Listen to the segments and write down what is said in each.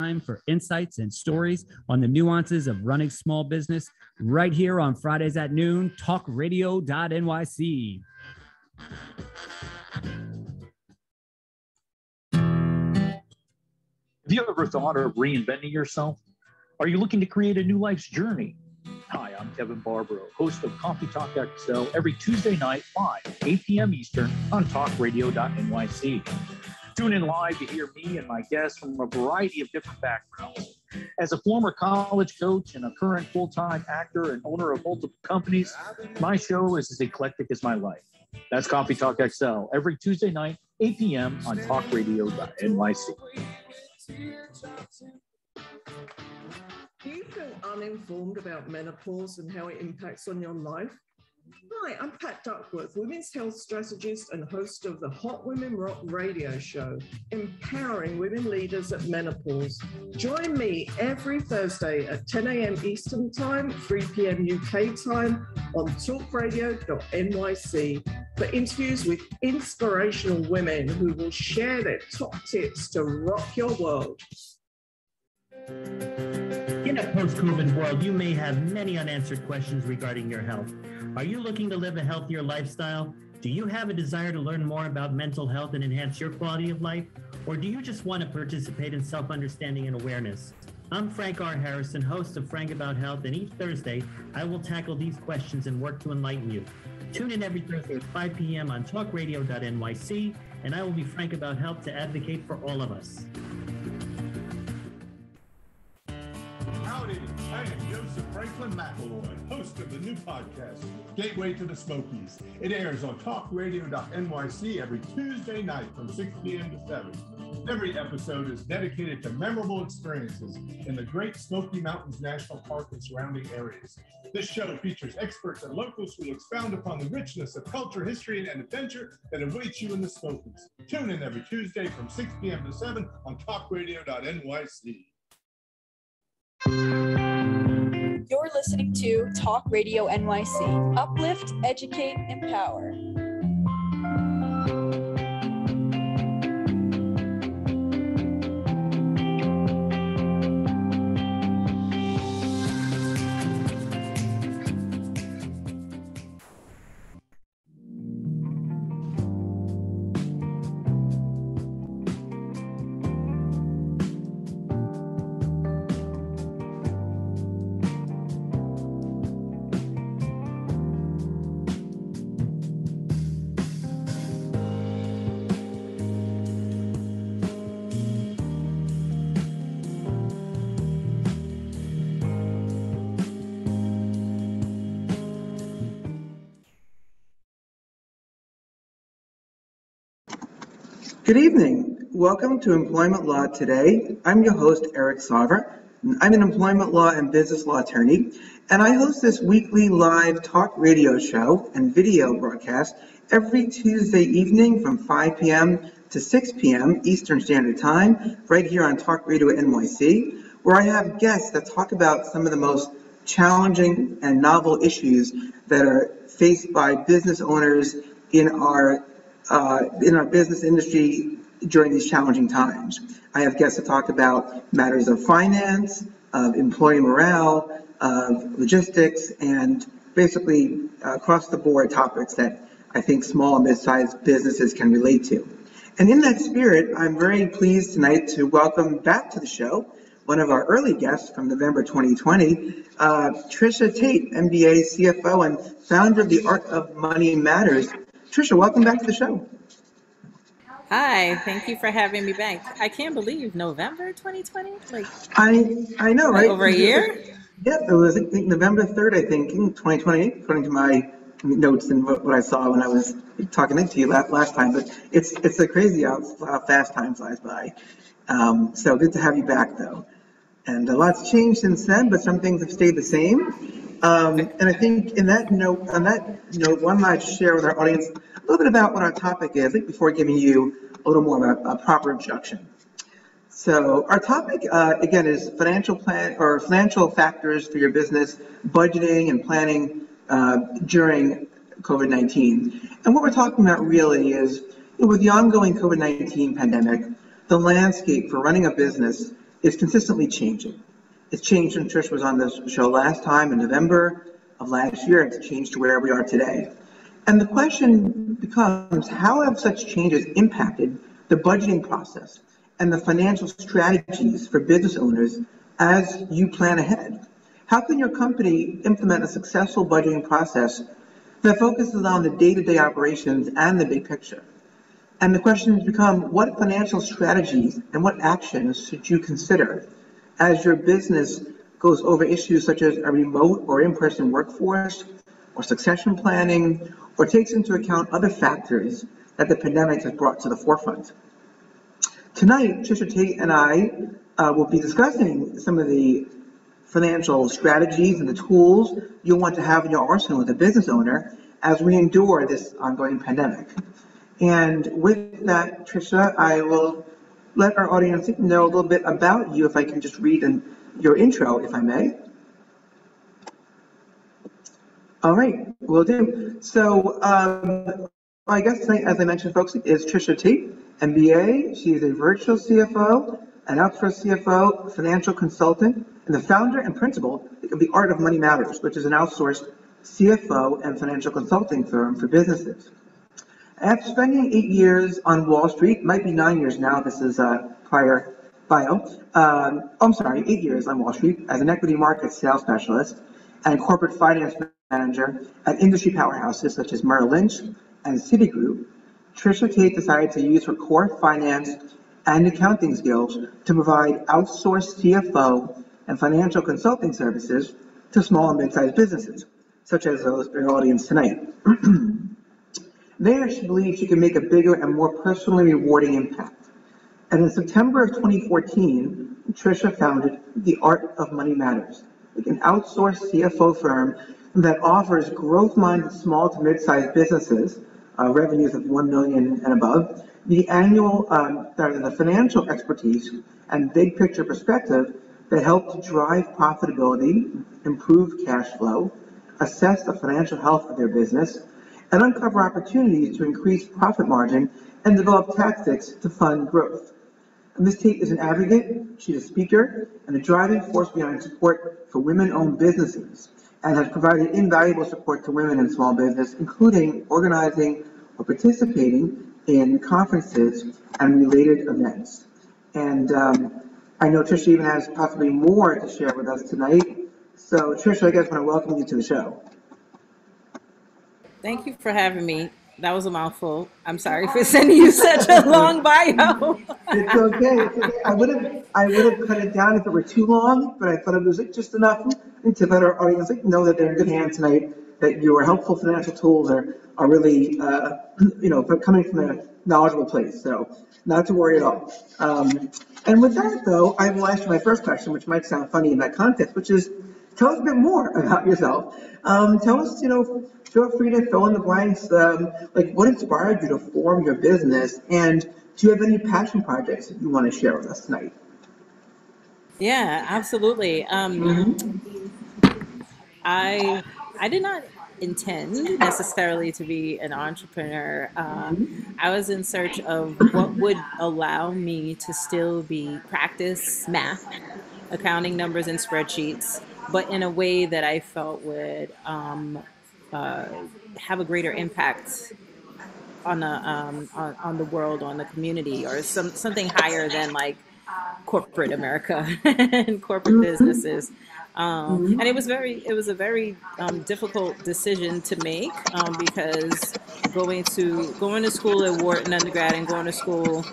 for insights and stories on the nuances of running small business right here on Fridays at noon, talkradio.nyc. Have you ever thought of reinventing yourself? Are you looking to create a new life's journey? Hi, I'm Kevin Barbaro, host of Coffee Talk XL every Tuesday night, 8 p.m. Eastern on talkradio.nyc. Tune in live to hear me and my guests from a variety of different backgrounds. As a former college coach and a current full-time actor and owner of multiple companies, my show is as eclectic as my life. That's Coffee Talk XL every Tuesday night, 8 p.m. on talkradio.nyc. Do you feel uninformed about menopause and how it impacts on your life? Hi, I'm Pat Duckworth, women's health strategist and host of the Hot Women Rock radio show, empowering women leaders at menopause. Join me every Thursday at 10 a.m. Eastern Time, 3 p.m. UK time on talkradio.nyc for interviews with inspirational women who will share their top tips to rock your world. In a post-COVID world, you may have many unanswered questions regarding your health. Are you looking to live a healthier lifestyle? Do you have a desire to learn more about mental health and enhance your quality of life? Or do you just want to participate in self-understanding and awareness? I'm Frank R. Harrison, host of Frank About Health, and each Thursday, I will tackle these questions and work to enlighten you. Tune in every Thursday at 5 p.m. on talkradio.nyc, and I will be Frank About Health to advocate for all of us. Howdy, I am Joseph Franklin McElroy, host of the new podcast, Gateway to the Smokies. It airs on talkradio.nyc every Tuesday night from 6 p.m. to 7. Every episode is dedicated to memorable experiences in the Great Smoky Mountains National Park and surrounding areas. This show features experts and locals who expound upon the richness of culture, history, and adventure that awaits you in the Smokies. Tune in every Tuesday from 6 p.m. to 7 on talkradio.nyc. You're listening to Talk Radio NYC. Uplift, educate, empower. Good evening. Welcome to Employment Law Today. I'm your host, Eric Sauver. I'm an employment law and business law attorney, and I host this weekly live talk radio show and video broadcast every Tuesday evening from 5 p.m. to 6 p.m. Eastern Standard Time, right here on Talk Radio NYC, where I have guests that talk about some of the most challenging and novel issues that are faced by business owners in our business industry during these challenging times. I have guests to talk about matters of finance, of employee morale, of logistics, and basically across the board topics that I think small and mid-sized businesses can relate to. And in that spirit, I'm very pleased tonight to welcome back to the show one of our early guests from November 2020, Tricia Taitt, MBA, CFO, and founder of The Art of Money Matters. Tricia, welcome back to the show. Hi, thank you for having me back. I can't believe November 2020. I know, right? Over a year? Yep, it was I think November 3rd, I think, in 2020, according to my notes and what I saw when I was talking to you last time. But it's a crazy how fast time flies by. So good to have you back, though. And a lot's changed since then, but some things have stayed the same. And I think on that note, why don't I share with our audience a little bit about what our topic is, before giving you a little more of a proper introduction. So our topic, again, is financial factors for your business, budgeting and planning during COVID-19. And what we're talking about really is, with the ongoing COVID-19 pandemic, the landscape for running a business is consistently changing. It's changed when Trish was on this show last time in November of last year. It's changed to where we are today. And the question becomes, how have such changes impacted the budgeting process and the financial strategies for business owners as you plan ahead? How can your company implement a successful budgeting process that focuses on the day-to-day operations and the big picture? And the questions become, what financial strategies and what actions should you consider as your business goes over issues such as a remote or in-person workforce, or succession planning, or takes into account other factors that the pandemic has brought to the forefront? Tonight, Tricia Taitt and I will be discussing some of the financial strategies and the tools you'll want to have in your arsenal as a business owner as we endure this ongoing pandemic. And with that, Tricia, I will let our audience know a little bit about you, if I can just read your intro, if I may. All right, will do. So my guest tonight, as I mentioned, folks, is Tricia Taitt, MBA. She's a virtual CFO, an outsourced CFO, financial consultant, and the founder and principal of the Art of Money Matters, which is an outsourced CFO and financial consulting firm for businesses. After spending 8 years on Wall Street, might be 9 years now, this is a prior bio. 8 years on Wall Street as an equity market sales specialist and corporate finance manager at industry powerhouses such as Merrill Lynch and Citigroup, Tricia Taitt decided to use her core finance and accounting skills to provide outsourced CFO and financial consulting services to small and mid-sized businesses, such as those in our audience tonight. There, she believes she can make a bigger and more personally rewarding impact. And in September of 2014, Tricia founded The Art of Money Matters, an outsourced CFO firm that offers growth-minded small to mid-sized businesses, revenues of $1 million and above, the financial expertise and big picture perspective that help to drive profitability, improve cash flow, assess the financial health of their business, and uncover opportunities to increase profit margin and develop tactics to fund growth. And Ms. Taitt is an advocate, she's a speaker, and a driving force behind support for women-owned businesses, and has provided invaluable support to women in small business, including organizing or participating in conferences and related events. And I know Tricia even has possibly more to share with us tonight. So Tricia, I guess I want to welcome you to the show. Thank you for having me. That was a mouthful. I'm sorry for sending you such a long bio. It's okay. I would have cut it down if it were too long, but I thought it was just enough to let our audience know that they're in good hands tonight, that your helpful financial tools are really, coming from a knowledgeable place. So not to worry at all. And with that, though, I will ask you my first question, which might sound funny in that context, which is, tell us a bit more about yourself. Tell us, feel free to fill in the blanks, like what inspired you to form your business, and do you have any passion projects that you want to share with us tonight? Yeah, absolutely. I did not intend necessarily to be an entrepreneur. I was in search of what would allow me to still practice math, accounting, numbers, and spreadsheets, but in a way that I felt would have a greater impact on the world, on the community, or something higher than like corporate America and corporate businesses. And it was a very difficult decision to make, because going to school at Wharton undergrad and going to school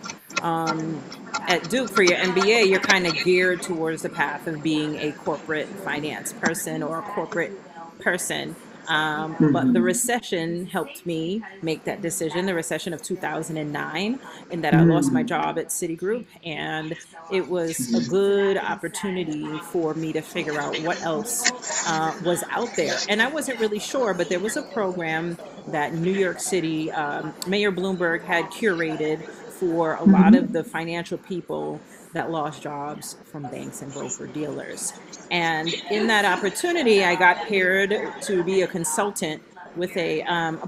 at Duke for your MBA, you're kind of geared towards the path of being a corporate finance person or a corporate person. But the recession helped me make that decision, the recession of 2009, in that I lost my job at Citigroup, and it was a good opportunity for me to figure out what else was out there. And I wasn't really sure, but there was a program that New York City, Mayor Bloomberg had curated for a lot of the financial people that lost jobs from banks and broker dealers. And in that opportunity, I got paired to be a consultant with a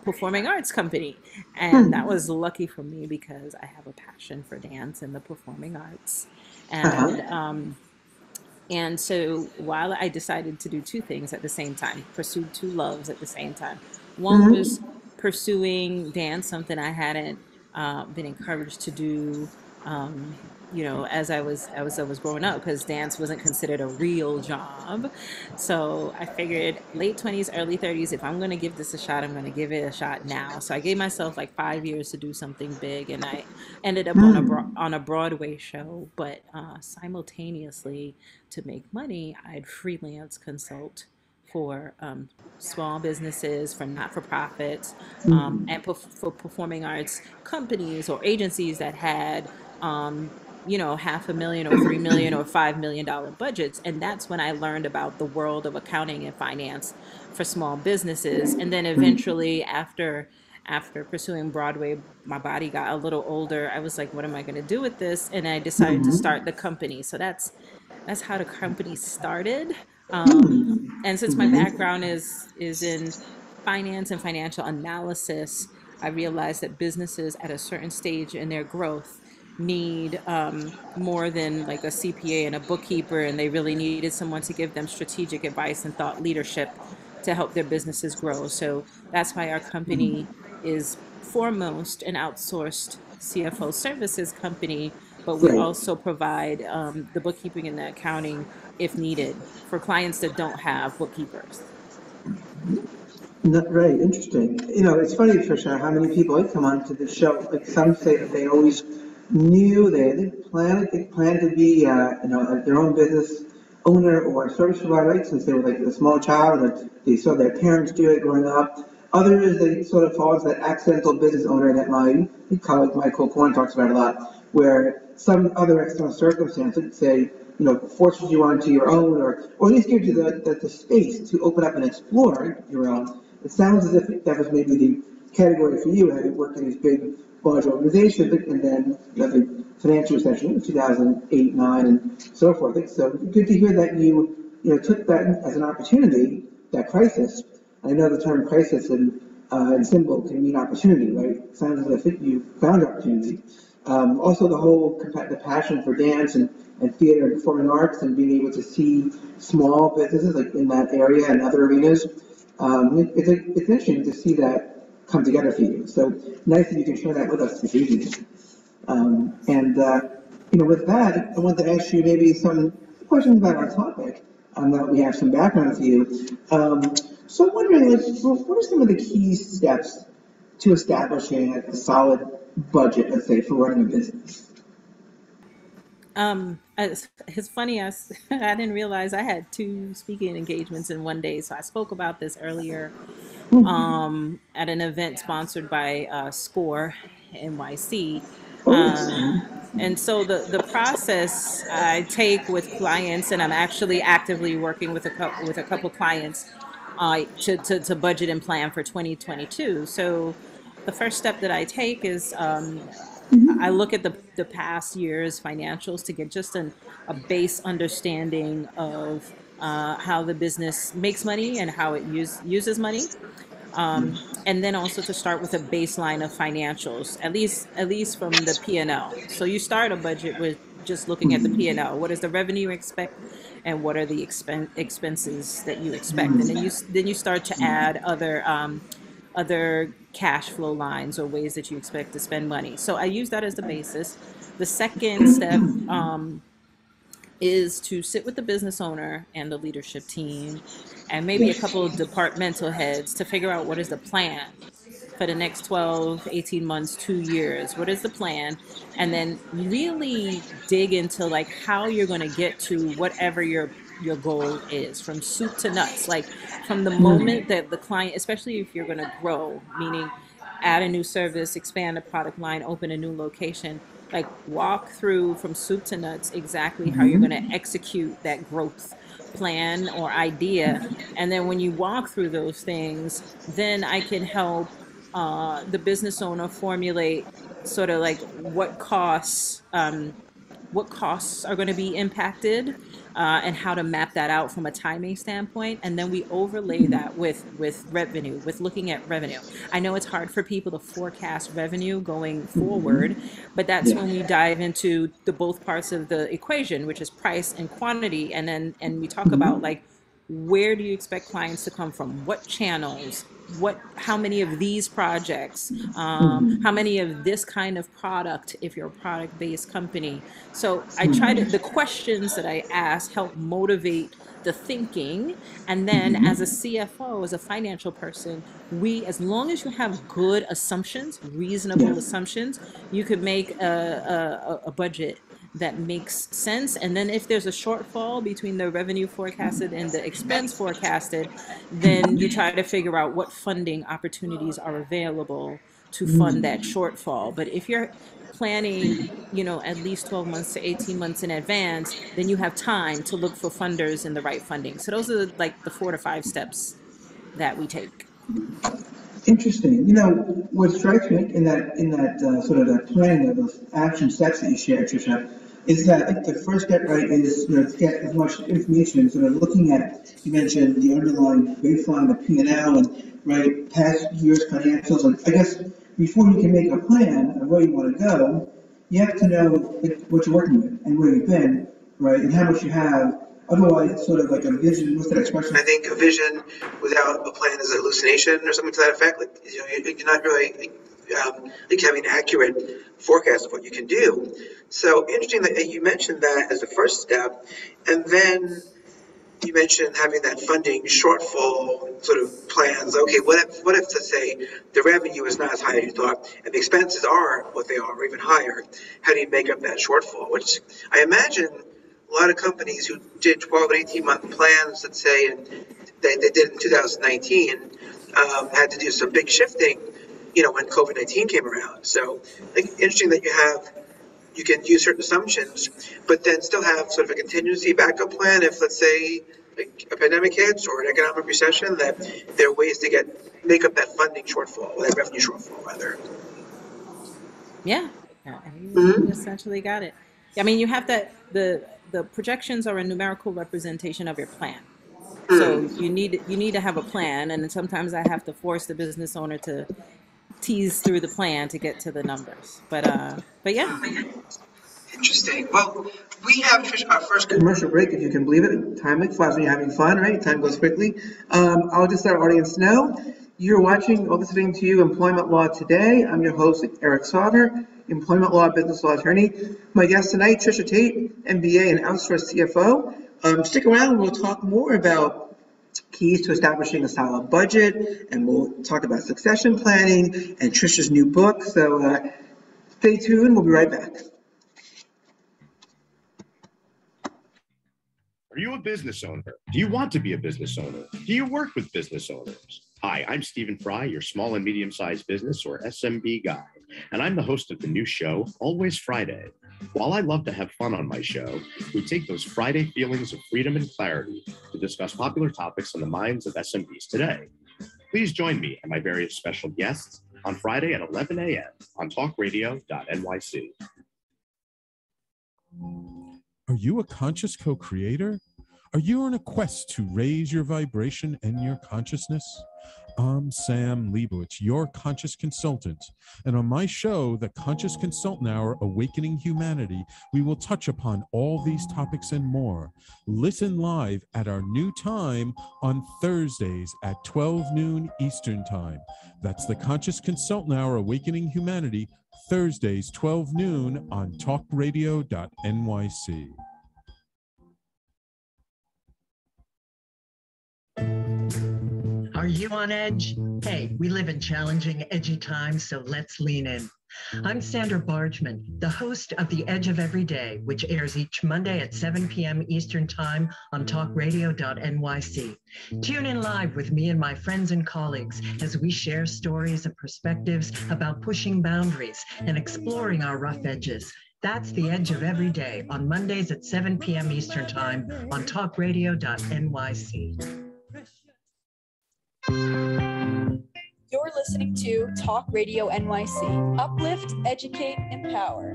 performing arts company. And that was lucky for me because I have a passion for dance and the performing arts. And so while I decided to do two things at the same time, pursued two loves at the same time. One was pursuing dance, something I hadn't been encouraged to do, as I was growing up, because dance wasn't considered a real job. So I figured late 20s, early 30s, if I'm going to give this a shot, I'm going to give it a shot now. So I gave myself like 5 years to do something big, and I ended up on a Broadway show. But simultaneously, to make money, I'd freelance consult for small businesses, for not-for-profits, and for performing arts companies or agencies that had $500,000 or $3 million or $5 million budgets. And that's when I learned about the world of accounting and finance for small businesses. And then eventually, after pursuing Broadway, my body got a little older. I was like, what am I going to do with this? And I decided to start the company. So that's how the company started. And since my background is in finance and financial analysis, I realized that businesses at a certain stage in their growth need more than like a CPA and a bookkeeper, and they really needed someone to give them strategic advice and thought leadership to help their businesses grow. So that's why our company is foremost an outsourced CFO services company, but we also provide the bookkeeping and the accounting if needed for clients that don't have bookkeepers. Right, interesting. It's funny, Tricia, how many people come on to the show. Like some say that they always knew they planned to be their own business owner or service provider, right? Since they were like a small child, or they saw their parents do it growing up. Others, they sort of fall into that accidental business owner that my colleague Michael Korn talks about a lot, where some other external circumstance, let's say, forces you onto your own, or at least gives you the space to open up and explore your own. It sounds as if that was maybe the category for you, having worked in these big, large organizations, and then the financial recession in 2008, 9, and so forth. So good to hear that you took that as an opportunity, that crisis. I know the term crisis and symbol can mean opportunity, right? It sounds as if you found opportunity. Also, the passion for dance and theater and performing arts, and being able to see small businesses like in that area and other arenas. It's interesting to see that come together for you. So nice that you can share that with us this evening. With that, I want to ask you maybe some questions about our topic. Now that we have some background for you. So I'm wondering, what are some of the key steps to establishing a solid budget, let's say, for running a business? It's funny, I didn't realize I had 2 speaking engagements in one day. So I spoke about this earlier at an event sponsored by SCORE NYC. And so the process I take with clients, and I'm actually actively working with a couple clients to budget and plan for 2022. So the first step that I take is I look at the past year's financials to get just a base understanding of how the business makes money and how it uses money. And then also to start with a baseline of financials, at least from the P&L. So you start a budget with just looking at the P&L. What is the revenue you expect, and what are the expenses that you expect? And then you start to add other cash flow lines or ways that you expect to spend money. So I use that as the basis. The second step is to sit with the business owner and the leadership team and maybe a couple of departmental heads to figure out what is the plan for the next 12, 18 months, 2 years. What is the plan? And then really dig into like how you're going to get to whatever your goal is, from soup to nuts, like from the moment that the client, especially if you're going to grow, meaning add a new service, expand a product line, open a new location, like walk through from soup to nuts exactly how you're going to execute that growth plan or idea. And then when you walk through those things, then I can help the business owner formulate sort of like what costs what costs are going to be impacted, and how to map that out from a timing standpoint. And then we overlay that with revenue, with looking at revenue. I know it's hard for people to forecast revenue going forward, but that's when we dive into the both parts of the equation, which is price and quantity. And we talk about like, where do you expect clients to come from? What channels? How many of these projects? How many of this kind of product if you're a product-based company? So I try to, the questions that I ask help motivate the thinking. And then as a CFO, as a financial person, as long as you have good assumptions, reasonable assumptions, you could make a budget that makes sense. And then if there's a shortfall between the revenue forecasted and the expense forecasted, then you try to figure out what funding opportunities are available to fund that shortfall. But if you're planning, at least 12 months to 18 months in advance, then you have time to look for funders and the right funding. So those are like the 4 to 5 steps that we take. Interesting. What strikes me in that sort of that planning of those action steps that you shared, Tricia, is that I think the first step, right, is to get as much information, sort of looking at, you mentioned the underlying baseline, the P&L, and right, past year's financials. And I guess before you can make a plan of where you want to go, you have to know what you're working with and where you've been, right, and how much you have. Otherwise, it's sort of like a vision. What's that expression? I think a vision without a plan is a hallucination or something to that effect. Like, you're not really like having an accurate forecast of what you can do. So interesting that you mentioned that as the first step, and then you mentioned having that funding shortfall sort of plans. Okay, what if let's say the revenue is not as high as you thought, and the expenses are what they are, or even higher? How do you make up that shortfall? Which I imagine a lot of companies who did 12 and 18 month plans, let's say, and they did in 2019, had to do some big shifting, when COVID-19 came around. So I think interesting that you can use certain assumptions, but then still have sort of a contingency backup plan if, let's say, like a pandemic hits or an economic recession, that there are ways to make up that funding shortfall, that revenue shortfall, rather. Yeah, you essentially got it. I mean, you have that, the projections are a numerical representation of your plan. So you need to have a plan, and sometimes I have to force the business owner to tease through the plan to get to the numbers. But yeah. Interesting. Well, we have our first commercial break, if you can believe it. Time flies when you're having fun, right? Time goes quickly. I'll just let our audience know you're watching or listening to Employment Law Today. I'm your host, Eric Sauver, employment law, business law attorney. My guest tonight, Tricia Taitt, MBA and outsourced CFO. Stick around. We'll talk more about keys to establishing a solid budget, and we'll talk about succession planning and Tricia's new book. So stay tuned. We'll be right back. Are you a business owner? Do you want to be a business owner? Do you work with business owners? Hi, I'm Stephen Fry, your small and medium-sized business or SMB guy, and I'm the host of the new show, Always Friday. While I love to have fun on my show, we take those Friday feelings of freedom and clarity to discuss popular topics on the minds of SMBs today. Please join me and my various special guests on Friday at 11 a.m. on talkradio.nyc. Are you a conscious co-creator? Are you on a quest to raise your vibration and your consciousness? I'm Sam Leibowitz, your conscious consultant. And on my show, The Conscious Consultant Hour, Awakening Humanity, we will touch upon all these topics and more. Listen live at our new time on Thursdays at 12 noon Eastern Time. That's The Conscious Consultant Hour, Awakening Humanity, Thursdays, 12 noon on talkradio.nyc. Are you on edge? Hey, we live in challenging, edgy times, so let's lean in. I'm Sandra Bargman, the host of The Edge of Every Day, which airs each Monday at 7 p.m. Eastern Time on talkradio.nyc. Tune in live with me and my friends and colleagues as we share stories and perspectives about pushing boundaries and exploring our rough edges. That's The Edge of Every Day on Mondays at 7 p.m. Eastern Time on talkradio.nyc. You're listening to Talk Radio NYC. Uplift, educate, empower.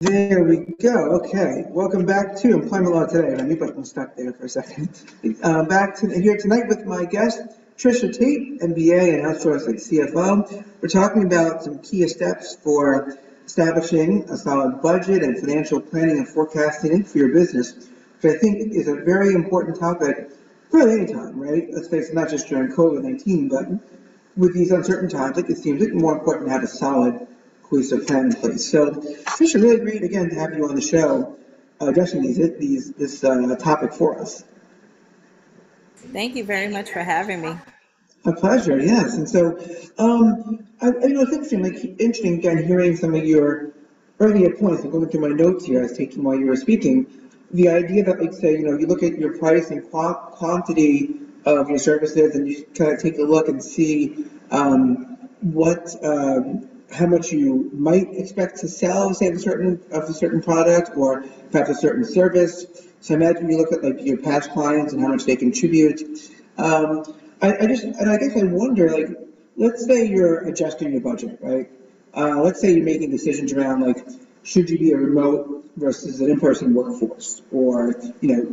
There we go. Okay, welcome back to Employment Law Today. I knew I was stuck there for a second. Back to here tonight with my guest, Tricia Taitt, MBA and outsourced CFO. We're talking about some key steps for establishing a solid budget and financial planning and forecasting for your business, which I think is a very important topic for any time, right? Let's face it, not just during COVID-19, but with these uncertain times, it seems like more important to have a solid cohesive plan in place. So, Tricia, really great again to have you on the show addressing this topic for us. Thank you very much for having me. A pleasure, yes. And so, it's interesting again hearing some of your earlier points. I'm going through my notes here I was taking while you were speaking. The idea that, like, say, you look at your price and quantity of your services, and you kind of take a look and see how much you might expect to sell, say, of a certain product, or perhaps a certain service. So imagine you look at like your past clients and how much they contribute. I guess I wonder, like, let's say you're adjusting your budget, right? Let's say you're making decisions around, like, should you be a remote versus an in-person workforce, or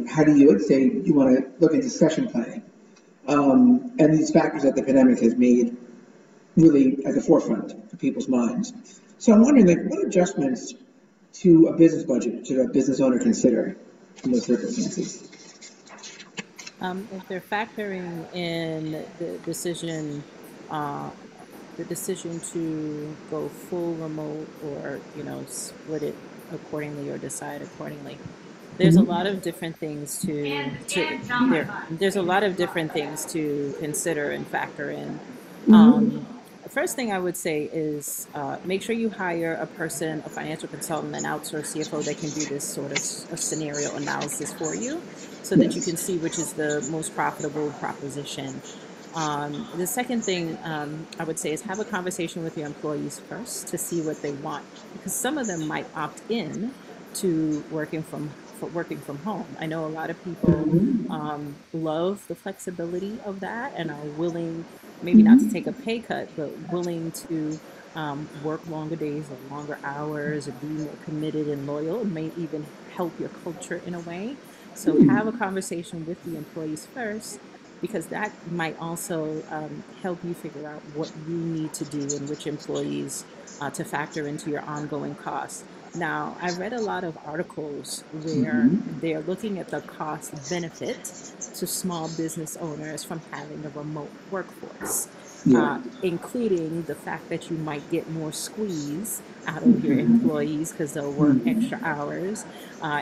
how do you, let's say you want to look at succession planning, and these factors that the pandemic has made really at the forefront of people's minds. So I'm wondering, like, what adjustments to a business budget should a business owner consider in those circumstances? If they're factoring in the decision to go full remote, or split it accordingly or decide accordingly, there's a lot of different things there's a lot of different things to consider and factor in. The first thing I would say is make sure you hire a financial consultant, an outsourced CFO that can do this sort of scenario analysis for you, so that you can see which is the most profitable proposition. The second thing I would say is have a conversation with your employees first to see what they want, because some of them might opt in to working from home. I know a lot of people love the flexibility of that and are willing, maybe not to take a pay cut, but willing to work longer days or longer hours, or be more committed and loyal. It may even help your culture in a way. So have a conversation with the employees first, because that might also help you figure out what you need to do and which employees to factor into your ongoing costs. Now, I've read a lot of articles where they're looking at the cost benefit to small business owners from having a remote workforce, including the fact that you might get more squeeze out of your employees because they'll work extra hours.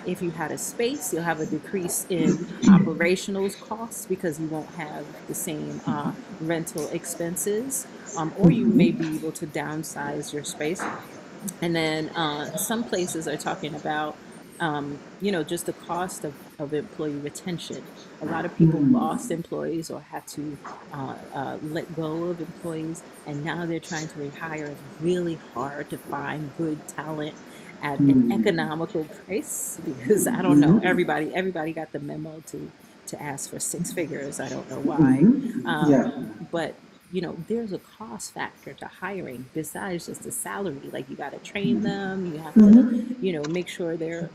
If you had a space, you'll have a decrease in operational costs because you won't have the same rental expenses, or you may be able to downsize your space. And then some places are talking about, just the cost of employee retention. A lot of people lost employees or had to let go of employees, and now they're trying to rehire. It's really hard to find good talent at an economical price, because I don't know, everybody got the memo to ask for six figures. I don't know why. But there's a cost factor to hiring besides just the salary. Like, you got to train them, you have to, make sure they're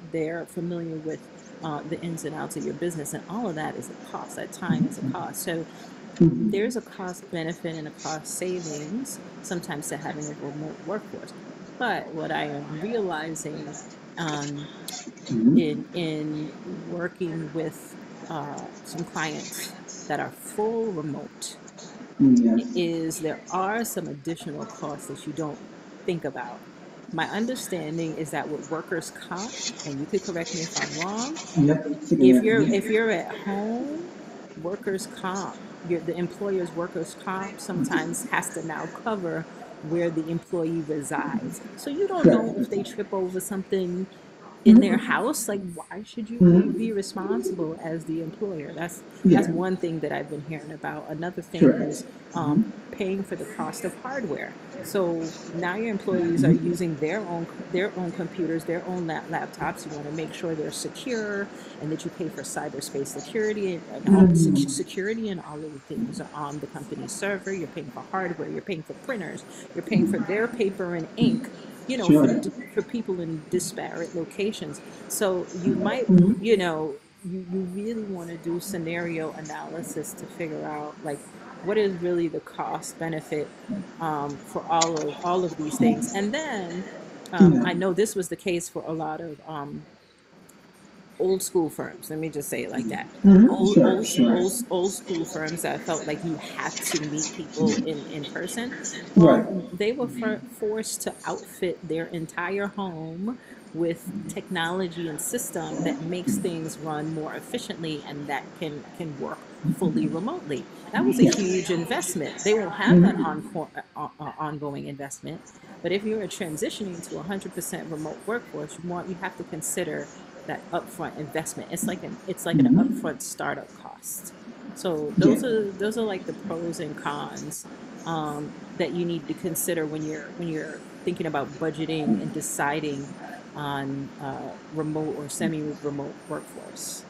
familiar with the ins and outs of your business, and all of that is a cost. That time is a cost. So there's a cost benefit and a cost savings sometimes to having a remote workforce. But what I am realizing in working with some clients that are full remote, is there are some additional costs that you don't think about. My understanding is that with workers' comp, and you could correct me if I'm wrong, if you're at home, workers' comp, the employer's workers' comp sometimes has to now cover where the employee resides. So you don't know if they trip over something in their house. Like, why should you be responsible as the employer? That's one thing that I've been hearing about. Another thing is paying for the cost of hardware. So now your employees are using their own computers, their own laptops. You want to make sure they're secure, and that you pay for cyberspace security and all security, and all of the things are on the company's server. You're paying for hardware. You're paying for printers. You're paying for their paper and ink you know, Sure. for people in disparate locations. So you might, you know, you really want to do scenario analysis to figure out like what is really the cost benefit for all of these things. And then Yeah. I know this was the case for a lot of old school firms. Let me just say it like that. Sure, sure. Old school firms that felt like you had to meet people in person. Right. Well, they were forced to outfit their entire home with technology and system that makes things run more efficiently and that can work fully remotely. That was a huge investment. They will have that ongoing investment. But if you're transitioning to 100% remote workforce, you have to consider that upfront investment. It's like an upfront startup cost. So those are like the pros and cons that you need to consider when you're thinking about budgeting and deciding on remote or semi-remote workforce.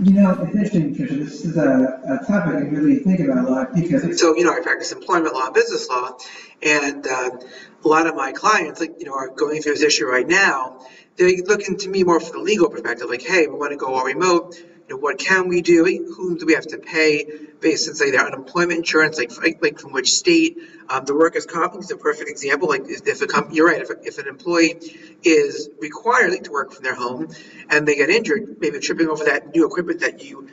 You know, it's interesting, Tricia. This is a topic I really think about a lot because, so, you know, I practice employment law and business law, and a lot of my clients, like, you know, are going through this issue right now. They're looking to me more from the legal perspective, like, hey, we want to go all remote. You know, what can we do? Whom do we have to pay based on, say, their unemployment insurance, like from which state? The workers' comp is a perfect example. Like, you're right. If an employee is required to work from their home and they get injured, maybe tripping over that new equipment that you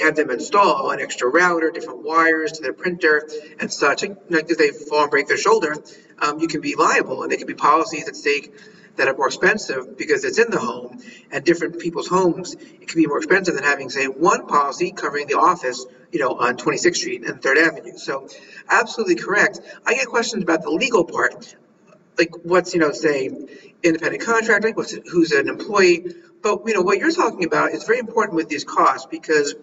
have them install, an extra router, different wires to their printer and such. Like if they fall and break their shoulder, you can be liable, and there can be policies at stake that are more expensive because it's in the home, and different people's homes, it can be more expensive than having, say, one policy covering the office, you know, on 26th Street and 3rd Avenue. So absolutely correct. I get questions about the legal part, like what's, you know, say, independent contractor, who's an employee. But, you know, what you're talking about is very important with these costs, because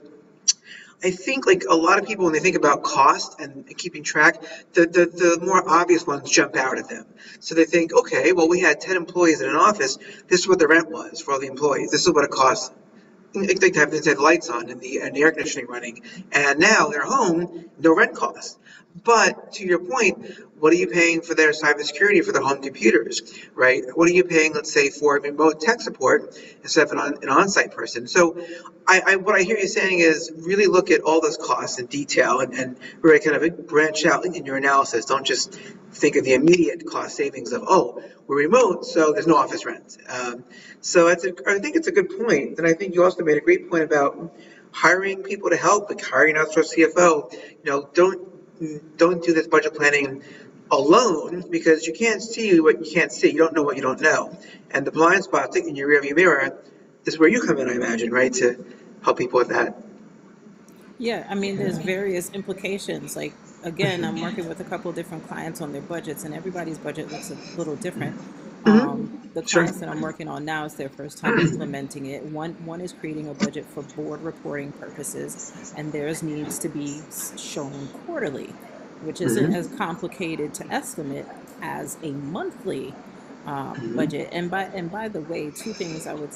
I think, like, a lot of people, when they think about cost and keeping track, the more obvious ones jump out at them. So they think, okay, well, we had 10 employees in an office. This is what the rent was for all the employees. This is what it costs. They have the lights on and the air conditioning running. And now they're home, no rent costs. But to your point, what are you paying for their cybersecurity for their home computers, right? What are you paying, let's say, for remote tech support instead of an on-site person? So what I hear you saying is really look at all those costs in detail and really kind of branch out in your analysis. Don't just think of the immediate cost savings of, oh, we're remote, so there's no office rent. So I think it's a good point. And I think you also made a great point about hiring people to help, like hiring an outsourced CFO. You know, don't do this budget planning alone, because you can't see what you can't see. You don't know what you don't know. And the blind spots in your rearview mirror is where you come in, I imagine, right, to help people with that. Yeah, I mean, there's various implications. Like, again, I'm working with a couple of different clients on their budgets, and everybody's budget looks a little different. The clients that I'm working on now is their first time implementing it. One is creating a budget for board reporting purposes, and theirs needs to be shown quarterly, which isn't as complicated to estimate as a monthly budget. And by the way, two things I would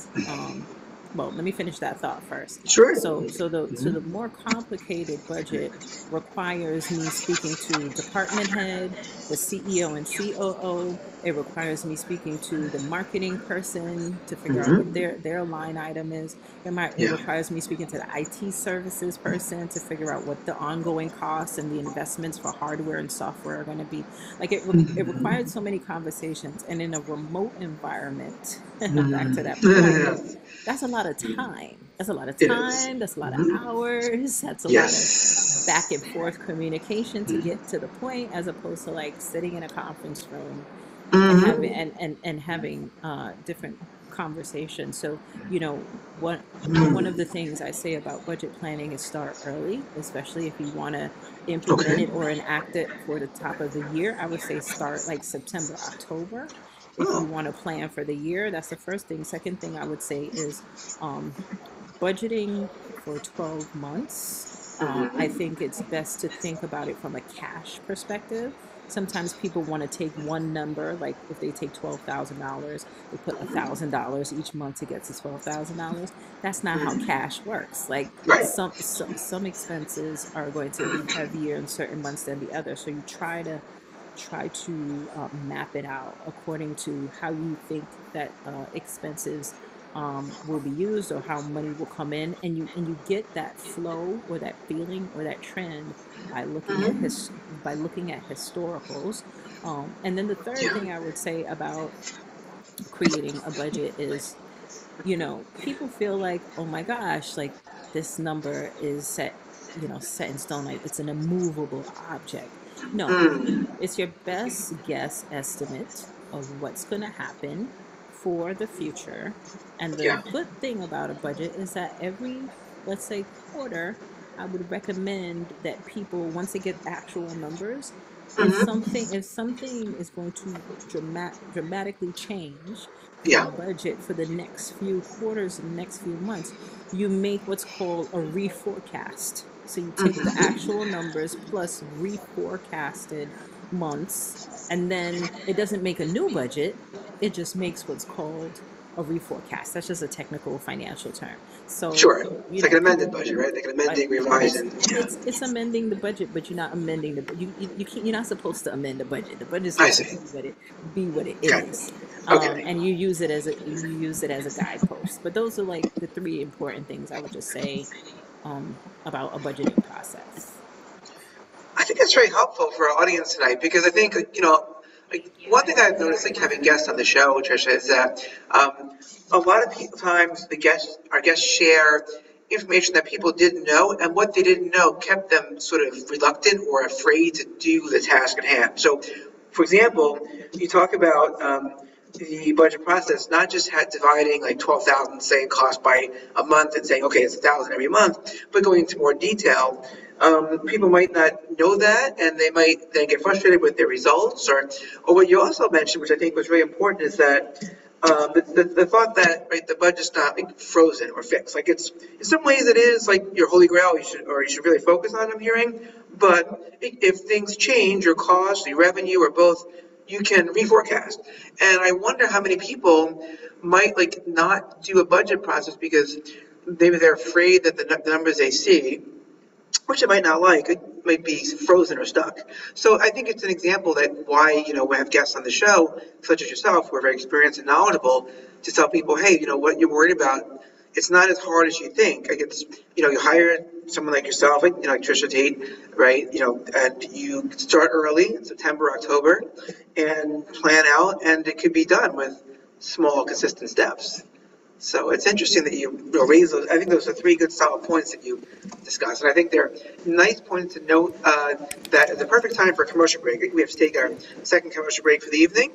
well, let me finish that thought first. Sure. So the more complicated budget requires me speaking to department head, the CEO and COO. It requires me speaking to the marketing person to figure out what their line item is. It requires me speaking to the IT services person to figure out what the ongoing costs and the investments for hardware and software are going to be. Like it required so many conversations, and in a remote environment, back to that point, that's a lot of time. That's a lot of time. That's a lot of hours. That's a lot of back and forth communication to get to the point, as opposed to like sitting in a conference room and having different conversations. So, you know, one of the things I say about budget planning is start early, especially if you want to implement it or enact it for the top of the year. I would say start like September, October. If you want to plan for the year, that's the first thing. Second thing I would say is budgeting for 12 months. I think it's best to think about it from a cash perspective. Sometimes people want to take one number, like if they take $12,000, they put $1,000 each month to get to $12,000. That's not how cash works. Like some expenses are going to be heavier in certain months than the other. So you try to try to map it out according to how you think that expenses will be used or how money will come in, and you get that flow or that feeling or that trend by looking at historicals. And then the third thing I would say about creating a budget is, people feel like, oh my gosh, like this number is set in stone, like it's an immovable object. No, it's your best guess estimate of what's going to happen for the future. And the good thing about a budget is that every, let's say, quarter, I would recommend that people, once they get actual numbers, if something is going to dramatically change your budget for the next few quarters and the next few months, you make what's called a reforecast. So you take the actual numbers plus reforecasted months, and then it doesn't make a new budget, it just makes what's called a reforecast. That's just a technical financial term. So it's like an amended budget, right? Like an amending, revising. It's amending the budget, but you're not amending you're not supposed to amend the budget. The budget's supposed to be what it is. And you use it as a guidepost. But those are like the three important things I would just say about a budgeting process. I think that's very helpful for our audience tonight, because I think, like one thing I've noticed, like having guests on the show, Tricia, is that a lot of times our guests share information that people didn't know, and what they didn't know kept them sort of reluctant or afraid to do the task at hand. So, for example, you talk about the budget process, not just dividing like 12,000, say, cost by a month and saying, okay, it's 1,000 every month, but going into more detail. People might not know that, and they might then get frustrated with their results. Or what you also mentioned, which I think was really important, is that the thought that the budget's not like frozen or fixed. Like it's in some ways it is like your holy grail. You should really focus on. I'm hearing, but if things change, your cost, your revenue, or both, you can reforecast. And I wonder how many people might not do a budget process because maybe they're afraid that the numbers they see, which they might not like, it might be frozen or stuck. So I think it's an example that why, we have guests on the show, such as yourself, who are very experienced and knowledgeable, to tell people, hey, what you're worried about, it's not as hard as you think. Like it's, you hire someone like yourself, like Tricia Taitt, right? And you start early in September, October, and plan out, and it could be done with small, consistent steps. So it's interesting that you raise those. I think those are three good, solid points that you discussed. And I think they're nice points to note that at the perfect time for a commercial break. We have to take our second commercial break for the evening.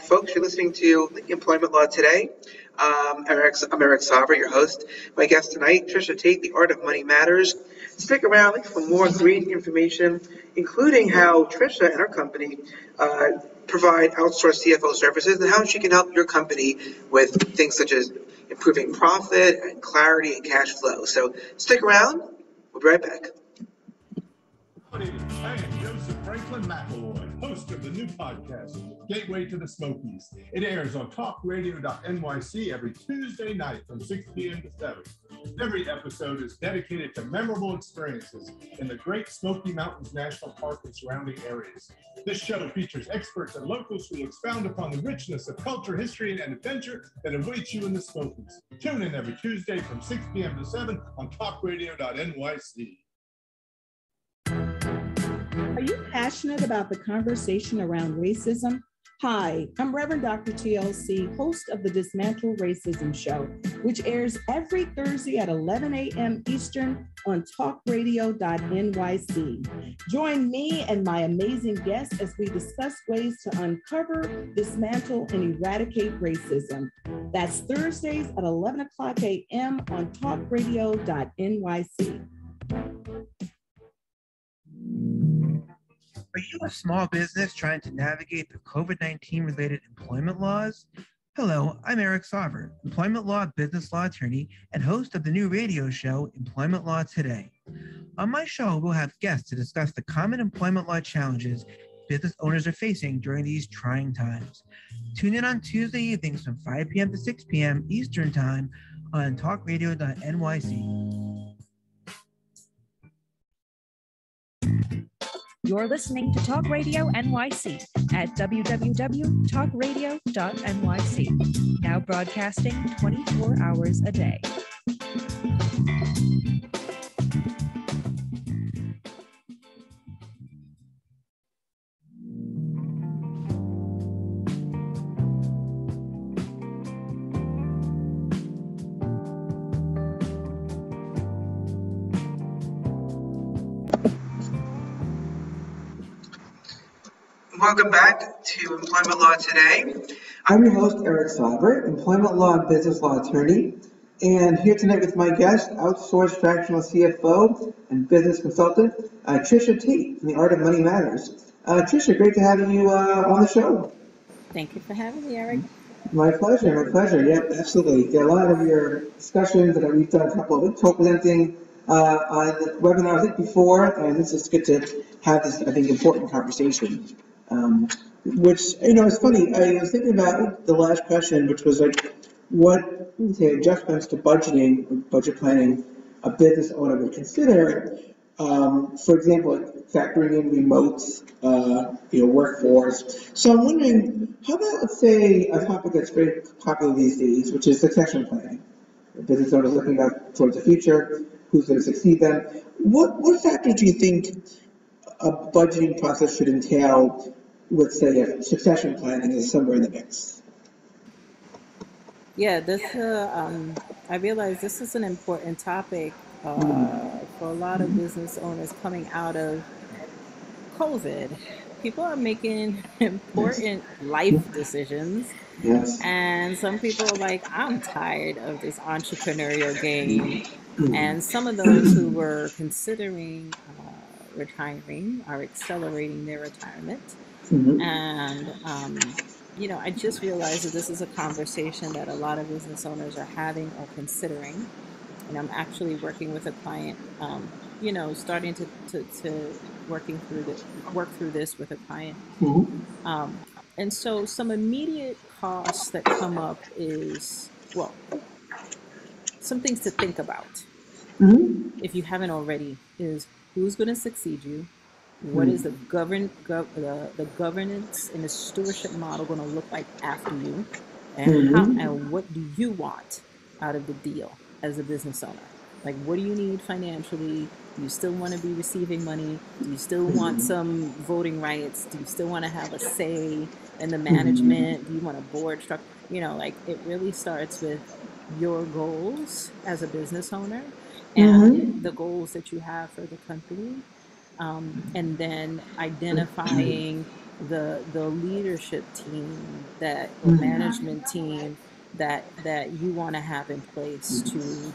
Folks, you're listening to Employment Law Today. I'm Eric Savra, your host. My guest tonight, Tricia Taitt, The Art of Money Matters. Stick around for more great information, including how Tricia and her company provide outsourced CFO services and how she can help your company with things such as improving profit and clarity and cash flow. So stick around. We'll be right back. I am Joseph Franklin McElroy, host of the new podcast, Gateway to the Smokies. It airs on talkradio.nyc every Tuesday night from 6 p.m. to 7. Every episode is dedicated to memorable experiences in the Great Smoky Mountains National Park and surrounding areas. This show features experts and locals who expound upon the richness of culture, history, and adventure that awaits you in the Smokies. Tune in every Tuesday from 6 p.m. to 7 on talkradio.nyc. Are you passionate about the conversation around racism? Hi, I'm Reverend Dr. TLC, host of the Dismantle Racism Show, which airs every Thursday at 11 a.m. Eastern on talkradio.nyc. Join me and my amazing guests as we discuss ways to uncover, dismantle, and eradicate racism. That's Thursdays at 11 o'clock a.m. on talkradio.nyc. Are you a small business trying to navigate the COVID-19 related employment laws? Hello, I'm Eric Sauver, employment law, business law attorney, and host of the new radio show, Employment Law Today. On my show, we'll have guests to discuss the common employment law challenges business owners are facing during these trying times. Tune in on Tuesday evenings from 5 p.m. to 6 p.m. Eastern Time on talkradio.nyc. You're listening to Talk Radio NYC at www.talkradio.nyc. Now broadcasting 24 hours a day. Welcome back to Employment Law Today. I'm your host, Eric Saubert, employment law and business law attorney, and here tonight with my guest, outsourced fractional CFO and business consultant, Tricia Taitt from The Art of Money Matters. Tricia, great to have you on the show. Thank you for having me, Eric. My pleasure, my pleasure. Yep, absolutely. A lot of your discussions that we've done a couple of co-presenting on the webinar, I think, before, and it's just good to have this, I think, important conversation. Which, it's funny, I was thinking about the last question, which was like, what adjustments to budgeting, or budget planning, a business owner would consider, for example, like factoring in remote, workforce. So I'm wondering, how about, let's say, a topic that's very popular these days, which is succession planning. A business owner looking out towards the future, who's going to succeed them. What factors do you think a budgeting process should entail with, say, if succession planning is somewhere in the mix? Yeah, I realize this is an important topic for a lot of business owners coming out of COVID. People are making important life decisions. Yes. And some people are like, I'm tired of this entrepreneurial game. And some of those who were considering retiring are accelerating their retirement. And, I just realized that this is a conversation that a lot of business owners are having or considering. And I'm actually working with a client, starting to work through this with a client. And so some immediate costs that come up is, some things to think about. If you haven't already, is who's going to succeed you? What is the governance and the stewardship model going to look like after you? And what do you want out of the deal as a business owner? Like, what do you need financially? Do you still want to be receiving money? Do you still want some voting rights? Do you still want to have a say in the management? Do you want a board structure? It really starts with your goals as a business owner and the goals that you have for the company. And then identifying the leadership team or management team that you want to have in place to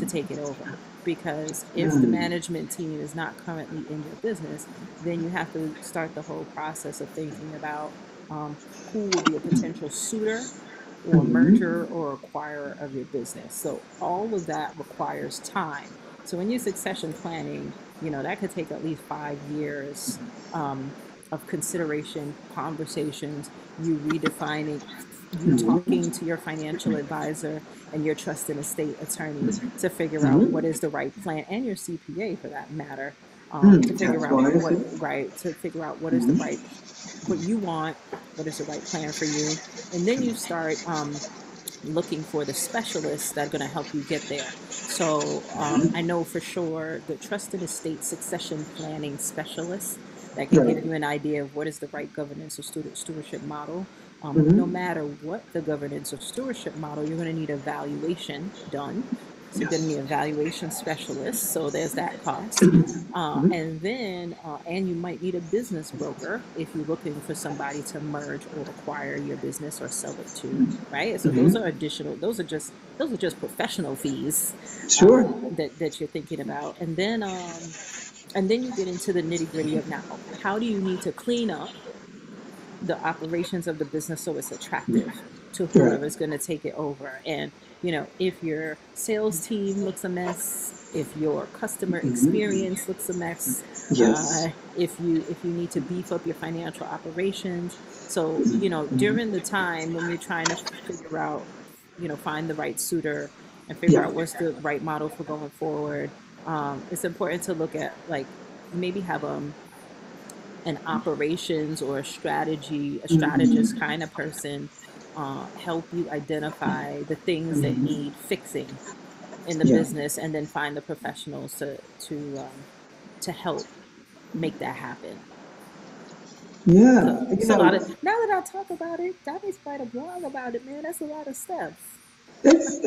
take it over. Because if the management team is not currently in your business, then you have to start the whole process of thinking about who will be a potential suitor or merger or acquirer of your business. So all of that requires time. So when you're succession planning, that could take at least 5 years of consideration, conversations, you redefining, you talking to your financial advisor and your trust and estate attorney to figure out what is the right plan, and your CPA for that matter, to figure out what is the right, what you want, what is the right plan for you. And then you start looking for the specialists that are going to help you get there. So I know for sure the trust and estate succession planning specialist that can give you an idea of what is the right governance or stewardship model. No matter what the governance or stewardship model, you're going to need a valuation done. So you're going to need a valuation specialist. So there's that cost. And then, and you might need a business broker if you're looking for somebody to merge or acquire your business or sell it to, right? So those are additional, those are just professional fees that you're thinking about. And then you get into the nitty gritty of now, how do you need to clean up the operations of the business so it's attractive to whoever's going to take it over? And if your sales team looks a mess, if your customer experience looks a mess, if you need to beef up your financial operations. So, during the time when you're trying to figure out, find the right suitor and figure out what's the right model for going forward, it's important to look at, maybe have an operations or a strategist kind of person help you identify the things that need fixing in the business, and then find the professionals to help make that happen. Yeah, So it's a lot of. Now that I talk about it, that is quite a blog about it, man. That's a lot of steps. That's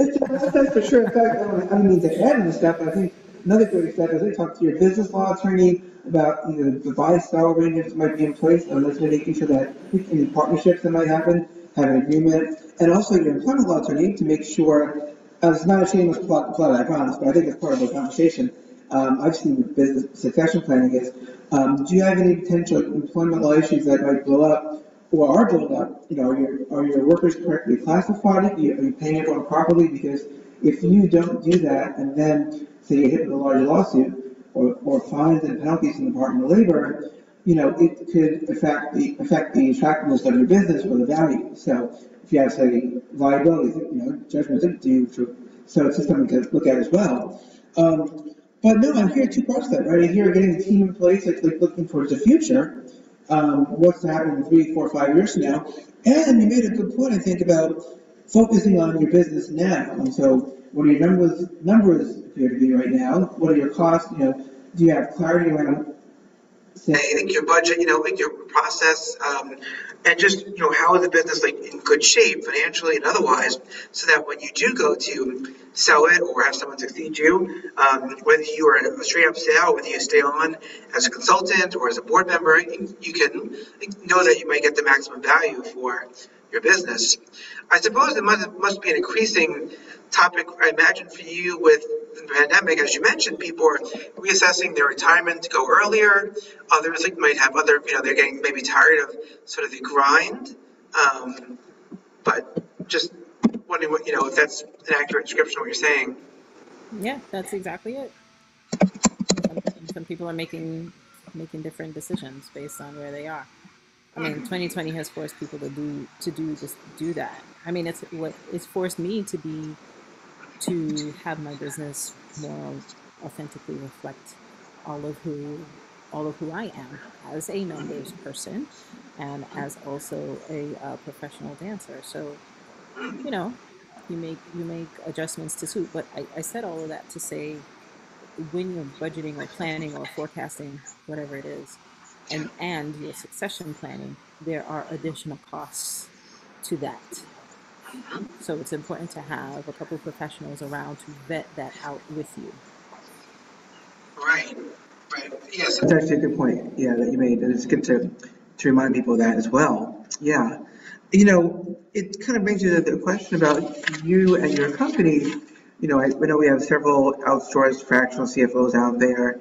for sure. In fact, I don't mean to add any stuff. I think another great step is to talk to your business law attorney about the buy-sell arrangements that might be in place, and let's making sure that any partnerships that might happen have an agreement, and also your employment law attorney to make sure. It's not a shameless plug, I promise, but I think it's part of the conversation. I've seen with business succession planning is, do you have any potential employment law issues that might blow up or are built up? Are your workers correctly classified? Are you paying everyone properly? Because if you don't do that, and then say you hit with a large lawsuit or fines and penalties from the Department of Labor, it could affect the attractiveness of your business or the value. So if you have, say, liabilities, judgments due for, so it's just something to look at as well. But no, I'm here two parts of that, right? I'm here getting the team in place, like looking towards the future, what's to happen in 3, 4, 5 years from now. And you made a good point, I think, about focusing on your business now. And so, what are your numbers appear to be right now? What are your costs? Do you have clarity around, say, like your budget? Like your process, and just how is the business like in good shape financially and otherwise, so that when you do go to sell it or have someone succeed you, whether you are a straight up sale, whether you stay on as a consultant or as a board member, you can know that you might get the maximum value for your business. I suppose it must be an increasing topic, I imagine, for you with the pandemic. As you mentioned, people are reassessing their retirement to go earlier. Others might have other, they're getting maybe tired of sort of the grind. But just wondering what, if that's an accurate description of what you're saying. Yeah, that's exactly it. Some people are making different decisions based on where they are. I mean, 2020 has forced people to do that. I mean, it's forced me to have my business more authentically reflect all of who I am as a numbers person and as also a professional dancer. So, you make adjustments to suit. But I said all of that to say, when you're budgeting or planning or forecasting, whatever it is, and your succession planning, there are additional costs to that. So it's important to have a couple of professionals around to vet that out with you. Right. Yes, that's actually a good point. Yeah, that you made, and it's good to remind people of that as well. Yeah. It kind of brings you to the question about you and your company. I know we have several outsourced fractional CFOs out there.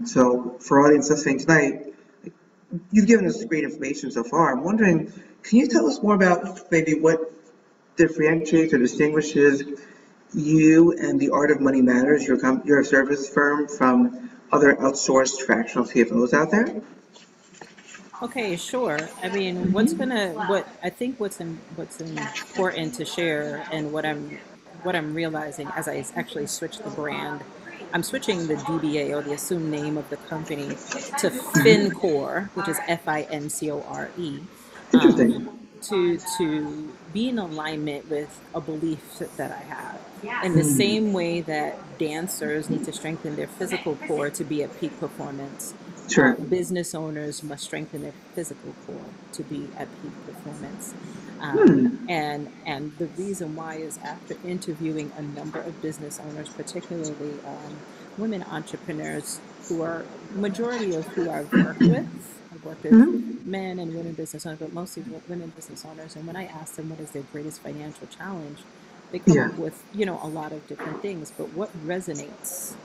So for audience listening tonight, you've given us great information so far. I'm wondering, can you tell us more about maybe what differentiates or distinguishes you and the Art of Money Matters, your service firm, from other outsourced fractional CFOs out there? Okay, sure. I mean, what's important to share, and what I'm realizing as I actually switch the brand, I'm switching the DBA, or the assumed name of the company, to FinCore, which is FINCORE. Interesting. To be in alignment with a belief that I have. In the same way that dancers need to strengthen their physical core to be at peak performance, sure. Business owners must strengthen their physical core to be at peak performance. And the reason why is, after interviewing a number of business owners, particularly women entrepreneurs, who are majority of who I've worked with. I've worked with men and women business owners, but mostly women business owners. And when I ask them what is their greatest financial challenge, they come up with, a lot of different things. But what resonates,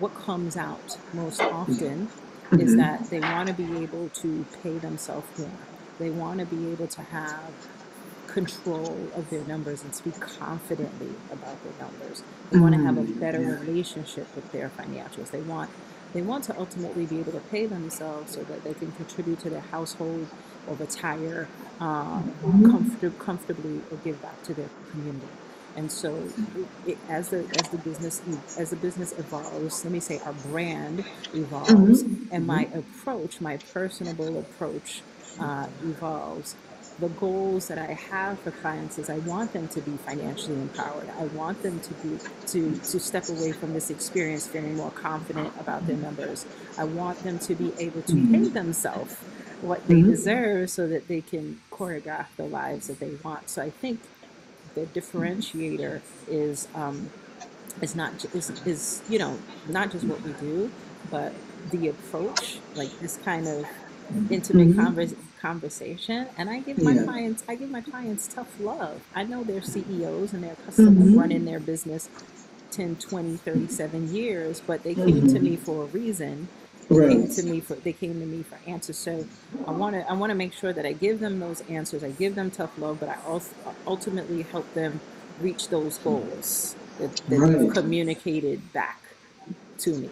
what comes out most often is that they want to be able to pay themselves more. They want to be able to have control of their numbers and speak confidently about their numbers. They want to have a better relationship with their financials. They want to ultimately be able to pay themselves so that they can contribute to their household or retire comfortably, or give back to their community. And so as the business evolves, let me say our brand evolves, and my approach, my personable approach evolves. The goals that I have for clients is I want them to be financially empowered. I want them to step away from this experience feeling more confident about their numbers. I want them to be able to pay themselves what they deserve so that they can choreograph the lives that they want. So I think the differentiator is not not just what we do, but the approach, like this kind of intimate conversation. And I give my clients tough love. I know they're CEOs and they're accustomed to running their business 10, 20, 37 years, but they came to me for a reason. They came to me for answers. So I want to make sure that I give them those answers. I give them tough love, but I also ultimately help them reach those goals that they've communicated back to me.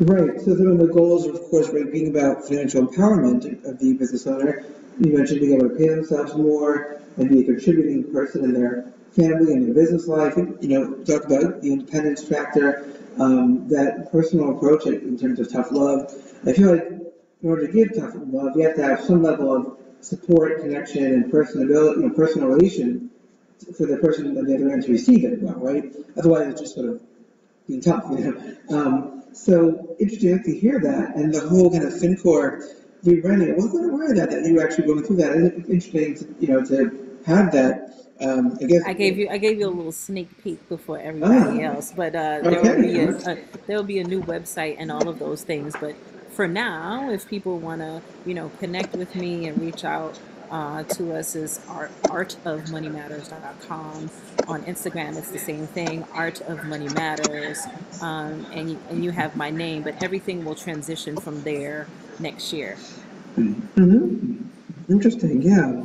Right. So then the goals, of course, right, being about financial empowerment of the business owner. You mentioned being able to pay themselves more and be a contributing person in their family and their business life. Talk about the independence factor, that personal approach in terms of tough love. I feel like in order to give tough love, you have to have some level of support, connection, and personal relation for the person on the other end to receive it well, right? Otherwise, it's just sort of being tough, So interesting to hear that, and the whole kind of FinCore rebranding. I wasn't aware of that you were actually going through that. It's interesting, to have that. I guess I gave you a little sneak peek before everybody else, but there will be a new website and all of those things. But for now, if people want to, connect with me and reach out to us, is artofmoneymatters.com. On Instagram, it's the same thing, Art of Money Matters, and you have my name, but everything will transition from there next year. Interesting, yeah.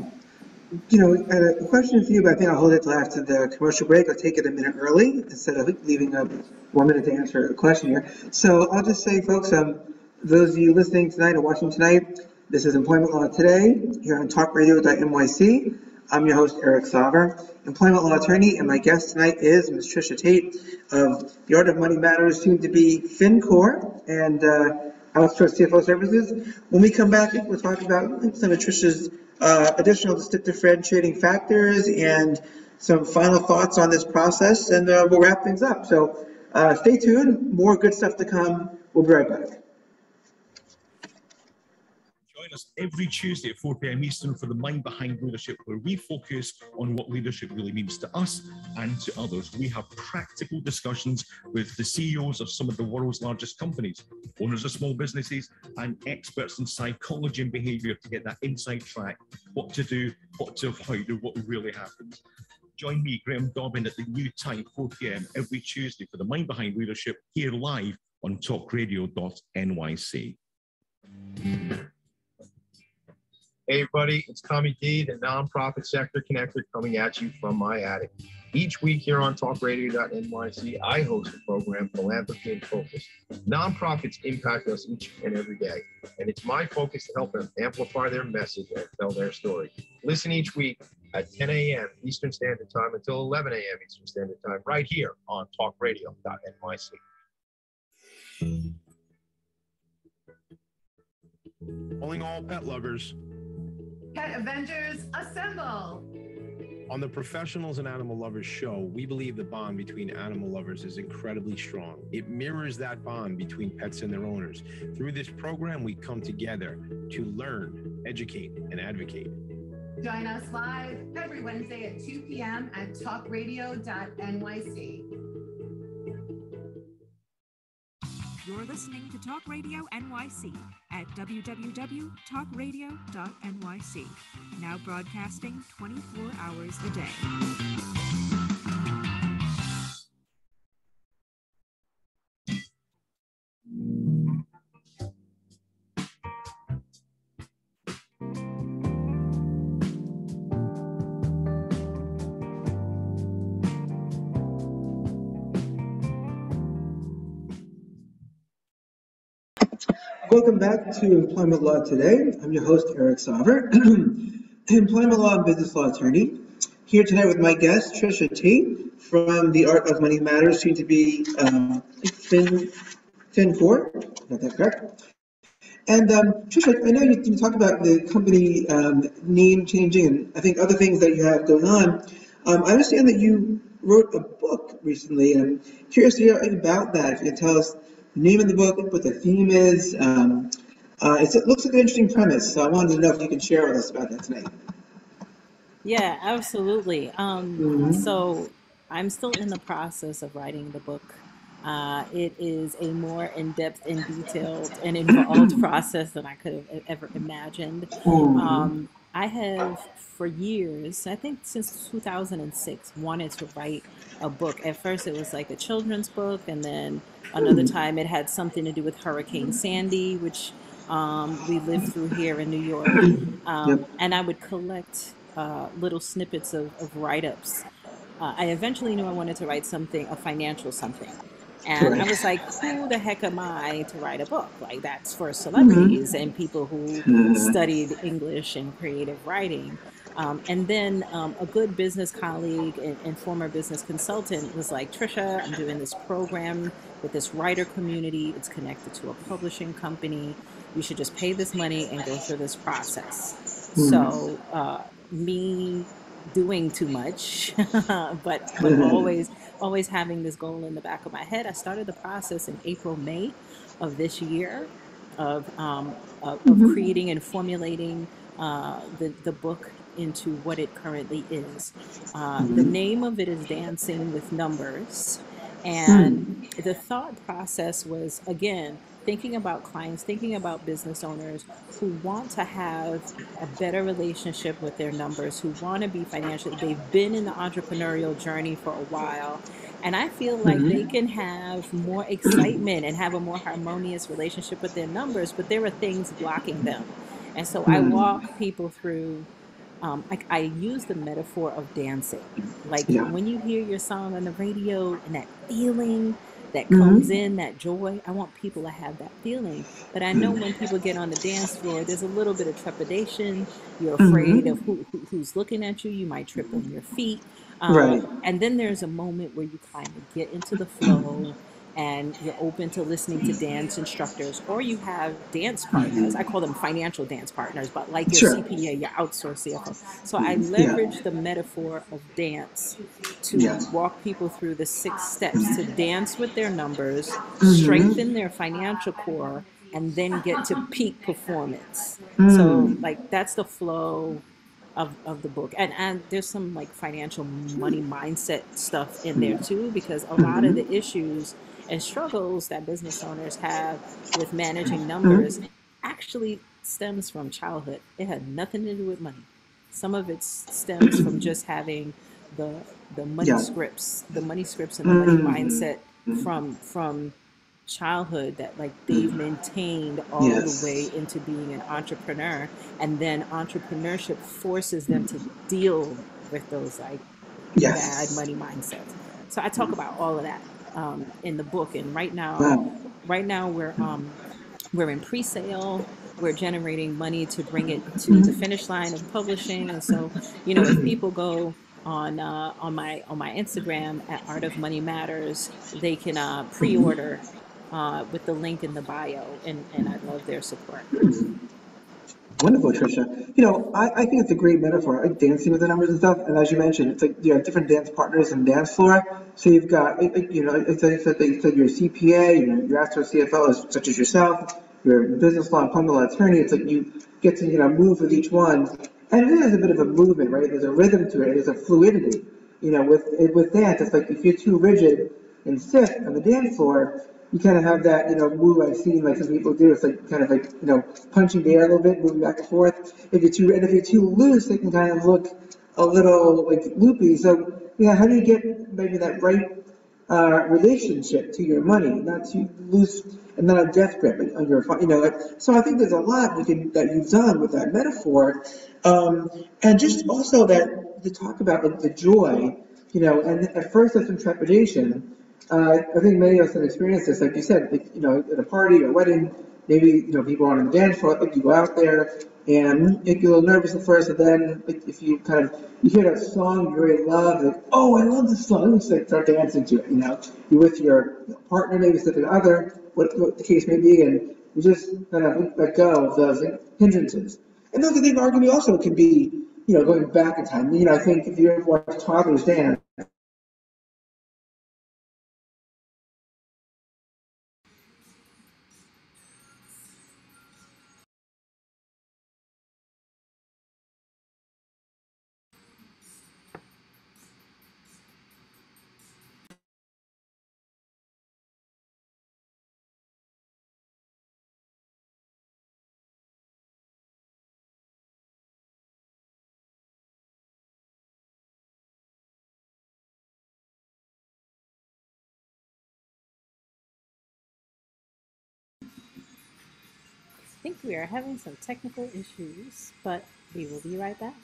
A question for you, but I think I'll hold it till after the commercial break. I'll take it a minute early instead of leaving 1 minute to answer a question here. So I'll just say, folks, those of you listening tonight or watching tonight, this is Employment Law Today here on talkradio.nyc. I'm your host, Eric Sauver, employment law attorney, and my guest tonight is Ms. Tricia Taitt of The Art of Money Matters, soon to be FinCore, and outsourced CFO services. When we come back, we'll talk about some of Tricia's additional differentiating factors and some final thoughts on this process, and we'll wrap things up. So stay tuned, more good stuff to come. We'll be right back. Join us every Tuesday at 4 p.m. Eastern for the Mind Behind Leadership, where we focus on what leadership really means to us and to others. We have practical discussions with the CEOs of some of the world's largest companies, owners of small businesses, and experts in psychology and behavior to get that inside track, what to do, what to avoid, and what really happens. Join me, Graham Dobbin, at the new time, 4 p.m. every Tuesday for the Mind Behind Leadership, here live on talkradio.nyc. Hey everybody, it's Tommy D, the nonprofit sector connector, coming at you from my attic. Each week here on talkradio.nyc, I host a program, Philanthropy in Focus. Nonprofits impact us each and every day, and it's my focus to help them amplify their message and tell their story. Listen each week at 10 a.m. Eastern Standard Time until 11 a.m. Eastern Standard Time, right here on talkradio.nyc. Calling all pet lovers. Pet Avengers, assemble! On the Professionals and Animal Lovers show, we believe the bond between animal lovers is incredibly strong. It mirrors that bond between pets and their owners. Through this program, we come together to learn, educate, and advocate. Join us live every Wednesday at 2 p.m. at talkradio.nyc. You're listening to Talk Radio NYC at www.talkradio.nyc. Now broadcasting 24 hours a day. Welcome back to Employment Law Today. I'm your host, Eric Sauver, employment law and business law attorney, here tonight with my guest, Tricia Taitt from The Art of Money Matters, soon to be FinCore, got that correct? And Tricia, I know you talked about the company name changing and I think other things that you have going on. I understand that you wrote a book recently, and I'm curious to hear about that. If you can tell us the name of the book, what the theme is. It looks like an interesting premise, so I wanted to know if you can share with us about that tonight. Yeah, absolutely. Mhm. So I'm still in the process of writing the book. It is a more in-depth and detailed and involved process than I could have ever imagined. Mhm. I have for years, I think since 2006, wanted to write a book. At first it was like a children's book, and then another time it had something to do with Hurricane Sandy, which we lived through here in New York. Yep. And I would collect little snippets of write-ups. I eventually knew I wanted to write something, a financial something. And I was Correct. like, who the heck am I to write a book? Like, that's for Mhm. celebrities and people who studied English and creative writing. And then a good business colleague and former business consultant was like, Tricia, I'm doing this program with this writer community. It's connected to a publishing company. You should just pay this money and go through this process. So me doing too much, but always having this goal in the back of my head, I started the process in April, May of this year of creating and formulating the book into what it currently is. The name of it is Dancing with Numbers. And the thought process was, again, thinking about clients, thinking about business owners who want to have a better relationship with their numbers, who want to be financially, they've been in the entrepreneurial journey for a while. And I feel like they can have more excitement and have a more harmonious relationship with their numbers, but there are things blocking them. And so I walk people through, I use the metaphor of dancing. Like Yeah. when you hear your song on the radio and that feeling that comes in, that joy, I want people to have that feeling. But I know when people get on the dance floor, there's a little bit of trepidation. You're afraid of who's looking at you. You might trip on your feet. Right. And then there's a moment where you kind of get into the flow and you're open to listening to dance instructors, or you have dance partners. I call them financial dance partners, but like your Sure. CPA, your outsourced CFO. So I Yeah. leverage the metaphor of dance to Yes. walk people through the 6 steps to dance with their numbers, strengthen their financial core, and then get to peak performance. So like that's the flow of the book. And there's some like financial money mindset stuff in there too, because a lot of the issues and struggles that business owners have with managing numbers actually stems from childhood. It had nothing to do with money. Some of it stems from just having the money Yeah. scripts, the money scripts and the money mindset from childhood that like they've maintained all the way Yes. into being an entrepreneur. And then entrepreneurship forces them to deal with those like bad Yes. money mindsets. So I talk about all of that in the book. And right now we're in pre-sale. We're generating money to bring it to the finish line of publishing. And so, you know, if people go on my Instagram at Art of Money Matters, they can pre-order with the link in the bio, and I love their support. Wonderful, Tricia. You know, I think it's a great metaphor, like dancing with the numbers and stuff. And as you mentioned, it's like you have different dance partners and dance floor. So you've got, you know, it's like you said, your CPA, your Astro CFO, such as yourself, your business law and public law attorney. It's like you get to, you know, move with each one. And it is a bit of a movement, right? There's a rhythm to it. There's a fluidity. You know, with dance, it's like if you're too rigid and stiff on the dance floor, you kind of have that, you know, move I've seen like some people do. It's like kind of like, you know, punching the air a little bit, moving back and forth. If you're too loose, it can kind of look a little like loopy. So, yeah, how do you get maybe that right relationship to your money, not too loose and not a death grip on your, you know. So I think there's a lot that you've done with that metaphor, and just also that to talk about like, the joy, you know. And at first there's some trepidation. I think many of us have experienced this, like you said, like, you know, at a party or wedding, maybe, you know, people are on the dance floor, like you go out there And you get a little nervous at first, and then if you you hear that song you really love, like, oh, I love this song, you start dancing to it. You're with your partner, maybe significant other, what the case may be, and you just kind of let go of those hindrances. And those, I think, arguably also can be, going back in time. I think if you ever watch toddlers dance, I think we are having some technical issues, but we will be right back.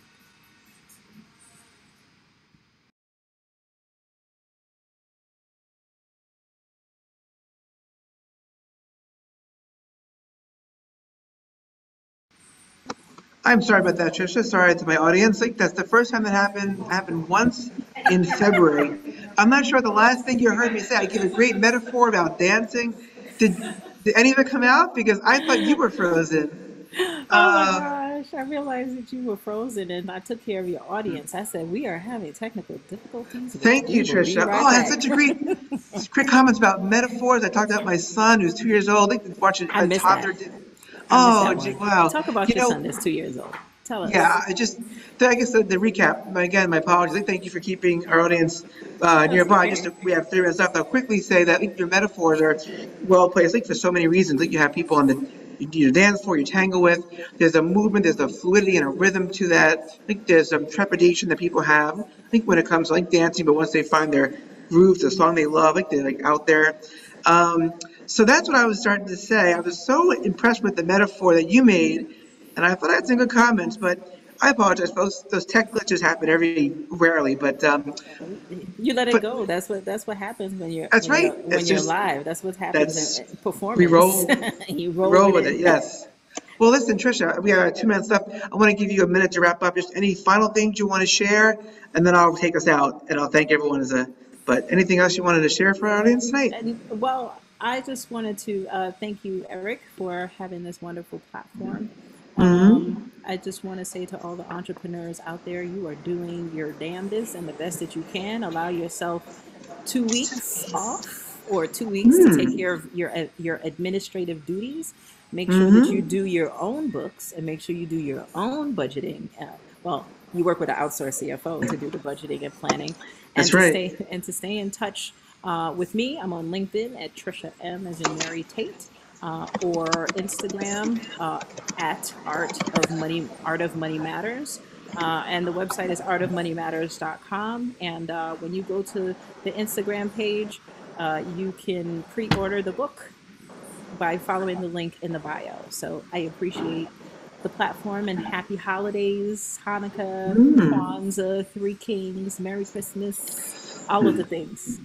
I'm sorry about that, Tricia. Sorry to my audience. That's the first time that happened once in February. I'm not sure the last thing you heard me say. I gave a great metaphor about dancing. Did any of it come out? Because I thought you were frozen. Oh my gosh, I realized that you were frozen and I took care of your audience. I said, we are having technical difficulties. Thank you, Tricia. I had such a great comments about metaphors. I talked about my son who's 2 years old. Watching a toddler. Oh, wow. Talk about your son that's 2 years old. Tell us. Yeah, I guess the recap, again, my apologies. Thank you for keeping our audience nearby. We have 3 minutes left. I'll quickly say that your metaphors are well placed for so many reasons. You have people on the dance floor you tango with. There's a movement, there's a fluidity and a rhythm to that. There's some trepidation that people have. When it comes to dancing, but once they find their groove, the song they love, they're out there. So that's what I was starting to say. I was so impressed with the metaphor that you made, and I thought I had some good comments, but I apologize. Those tech glitches happen rarely, but you let it go. That's what happens when you're you're live. That's what happens in performance. We roll. You roll with it. Yes. Well, listen, Tricia, we have 2 minutes left. I want to give you a minute to wrap up. Just any final things you want to share, and then I'll take us out, and I'll thank everyone But anything else you wanted to share for our audience tonight? Well, I just wanted to thank you, Eric, for having this wonderful platform. I just want to say to all the entrepreneurs out there, you are doing your damnedest and the best that you can. Allow yourself 2 weeks off or 2 weeks to take care of your administrative duties. Make sure that you do your own books and make sure you do your own budgeting. You work with an outsourced CFO to do the budgeting and planning. That's right. To stay in touch with me, I'm on LinkedIn at Tricia M as in Mary Tate, or Instagram at Art of Money Matters. And the website is artofmoneymatters.com. And when you go to the Instagram page, you can pre-order the book by following the link in the bio. So I appreciate the platform and happy holidays, Hanukkah, Kwanzaa, Three Kings, Merry Christmas, all of the things.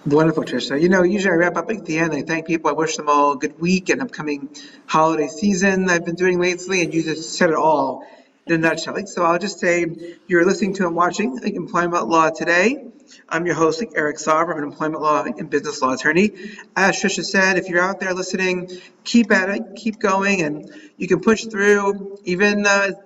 Wonderful, Tricia. Usually I wrap up at the end. I thank people. I wish them all a good week and upcoming holiday season I've been doing lately, and you just said it all in a nutshell. So I'll just say you're listening to and watching Employment Law Today. I'm your host, Eric Sauber. I'm an employment law and business law attorney. As Tricia said, if you're out there listening, keep at it, keep going, and you can push through even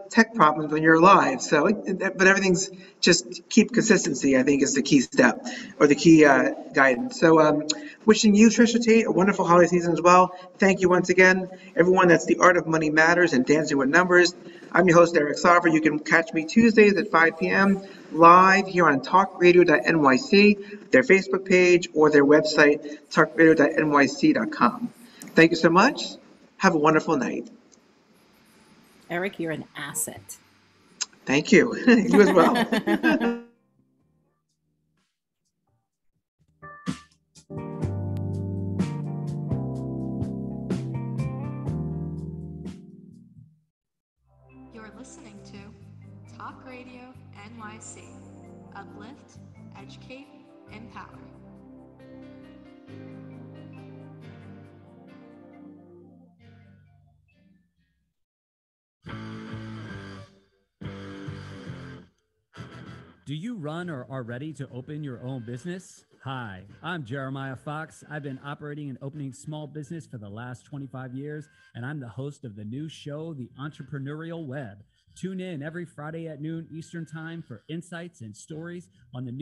tech problems when you're live. But everything's just keep consistency, I think, is the key step or the key guidance. So wishing you, Tricia Taitt, a wonderful holiday season as well. Thank you once again. Everyone, that's the Art of Money Matters and Dancing with Numbers. I'm your host, Eric Sauber. You can catch me Tuesdays at 5 p.m. live here on talkradio.nyc, their Facebook page, or their website, talkradio.nyc.com. Thank you so much. Have a wonderful night. Eric, you're an asset. Thank you. You as well. You're listening to Talk Radio NYC. Uplift, educate, empower. Do you run or are ready to open your own business? Hi, I'm Jeremiah Fox. I've been operating and opening small business for the last 25 years, and I'm the host of the new show, The Entrepreneurial Web. Tune in every Friday at noon Eastern Time for insights and stories on the new